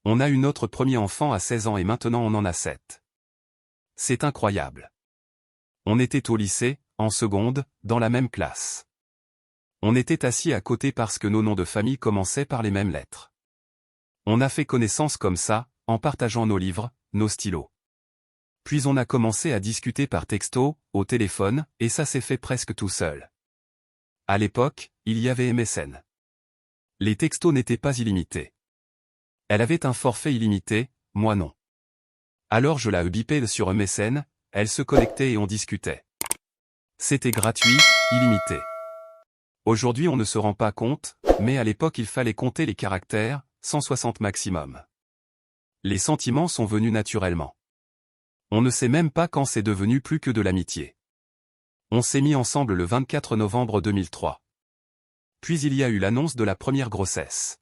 On a eu notre premier enfant à 16 ans et maintenant on en a 7. C'est incroyable. On était au lycée, en seconde, dans la même classe. On était assis à côté parce que nos noms de famille commençaient par les mêmes lettres. On a fait connaissance comme ça, en partageant nos livres, nos stylos. Puis on a commencé à discuter par texto, au téléphone, et ça s'est fait presque tout seul. À l'époque, il y avait MSN. Les textos n'étaient pas illimités. Elle avait un forfait illimité, moi non. Alors je la bipais sur MSN, elle se connectait et on discutait. C'était gratuit, illimité. Aujourd'hui on ne se rend pas compte, mais à l'époque il fallait compter les caractères, 160 maximum. Les sentiments sont venus naturellement. On ne sait même pas quand c'est devenu plus que de l'amitié. On s'est mis ensemble le 24 novembre 2003. Puis il y a eu l'annonce de la première grossesse.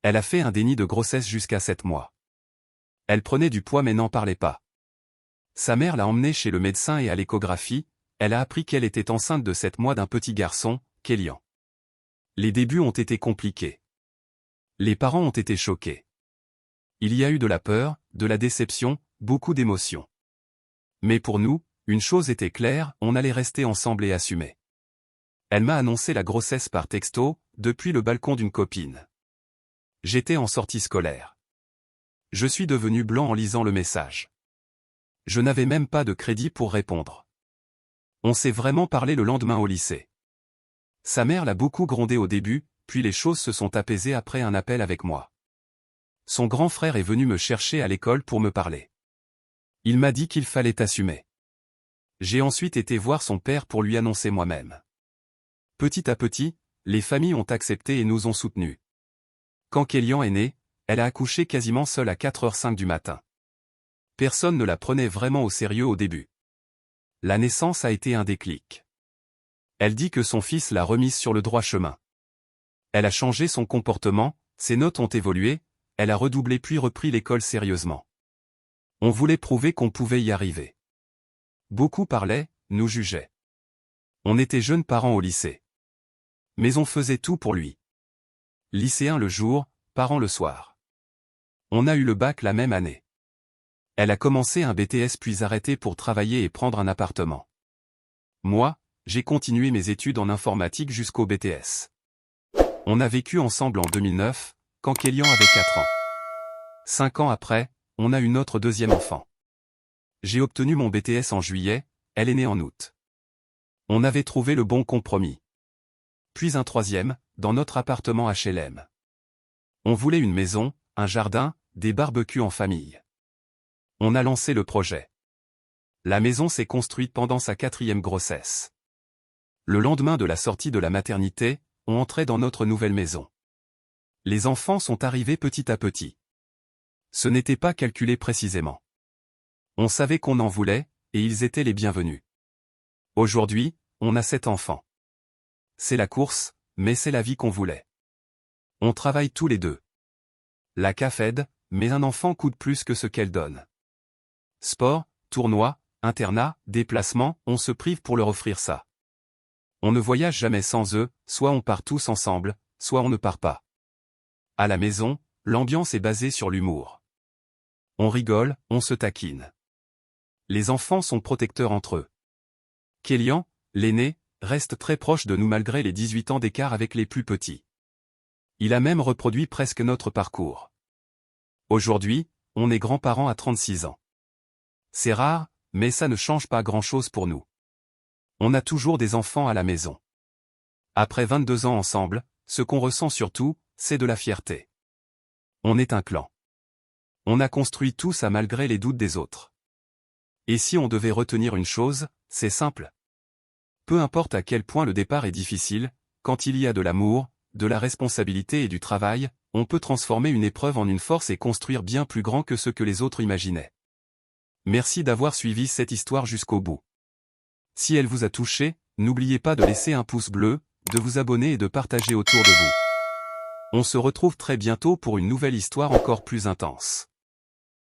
Elle a fait un déni de grossesse jusqu'à 7 mois. Elle prenait du poids mais n'en parlait pas. Sa mère l'a emmenée chez le médecin et à l'échographie, elle a appris qu'elle était enceinte de 7 mois d'un petit garçon, Kélian. Les débuts ont été compliqués. Les parents ont été choqués. Il y a eu de la peur, de la déception, beaucoup d'émotions. Mais pour nous, une chose était claire, on allait rester ensemble et assumer. Elle m'a annoncé la grossesse par texto, depuis le balcon d'une copine. J'étais en sortie scolaire. Je suis devenu blanc en lisant le message. Je n'avais même pas de crédit pour répondre. On s'est vraiment parlé le lendemain au lycée. Sa mère l'a beaucoup grondé au début, puis les choses se sont apaisées après un appel avec moi. Son grand frère est venu me chercher à l'école pour me parler. Il m'a dit qu'il fallait assumer. J'ai ensuite été voir son père pour lui annoncer moi-même. Petit à petit, les familles ont accepté et nous ont soutenus. Quand Kélian est né, elle a accouché quasiment seule à 4h05 du matin. Personne ne la prenait vraiment au sérieux au début. La naissance a été un déclic. Elle dit que son fils l'a remise sur le droit chemin. Elle a changé son comportement, ses notes ont évolué, elle a redoublé puis repris l'école sérieusement. On voulait prouver qu'on pouvait y arriver. Beaucoup parlaient, nous jugeaient. On était jeunes parents au lycée. Mais on faisait tout pour lui. Lycéen le jour, parents le soir. On a eu le bac la même année. Elle a commencé un BTS puis arrêté pour travailler et prendre un appartement. Moi, j'ai continué mes études en informatique jusqu'au BTS. On a vécu ensemble en 2009, quand Kélian avait 4 ans. 5 ans après, on a eu notre deuxième enfant. J'ai obtenu mon BTS en juillet, elle est née en août. On avait trouvé le bon compromis. Puis un troisième, dans notre appartement HLM. On voulait une maison, un jardin, des barbecues en famille. On a lancé le projet. La maison s'est construite pendant sa 4e grossesse. Le lendemain de la sortie de la maternité, on entrait dans notre nouvelle maison. Les enfants sont arrivés petit à petit. Ce n'était pas calculé précisément. On savait qu'on en voulait, et ils étaient les bienvenus. Aujourd'hui, on a 7 enfants. C'est la course, mais c'est la vie qu'on voulait. On travaille tous les deux. La CAF aide, mais un enfant coûte plus que ce qu'elle donne. Sport, tournoi, internat, déplacement, on se prive pour leur offrir ça. On ne voyage jamais sans eux, soit on part tous ensemble, soit on ne part pas. À la maison, l'ambiance est basée sur l'humour. On rigole, on se taquine. Les enfants sont protecteurs entre eux. Kélian, l'aîné, reste très proche de nous malgré les 18 ans d'écart avec les plus petits. Il a même reproduit presque notre parcours. Aujourd'hui, on est grands-parents à 36 ans. C'est rare, mais ça ne change pas grand-chose pour nous. On a toujours des enfants à la maison. Après 22 ans ensemble, ce qu'on ressent surtout, c'est de la fierté. On est un clan. On a construit tout ça malgré les doutes des autres. Et si on devait retenir une chose, c'est simple. Peu importe à quel point le départ est difficile, quand il y a de l'amour, de la responsabilité et du travail, on peut transformer une épreuve en une force et construire bien plus grand que ce que les autres imaginaient. Merci d'avoir suivi cette histoire jusqu'au bout. Si elle vous a touché, n'oubliez pas de laisser un pouce bleu, de vous abonner et de partager autour de vous. On se retrouve très bientôt pour une nouvelle histoire encore plus intense.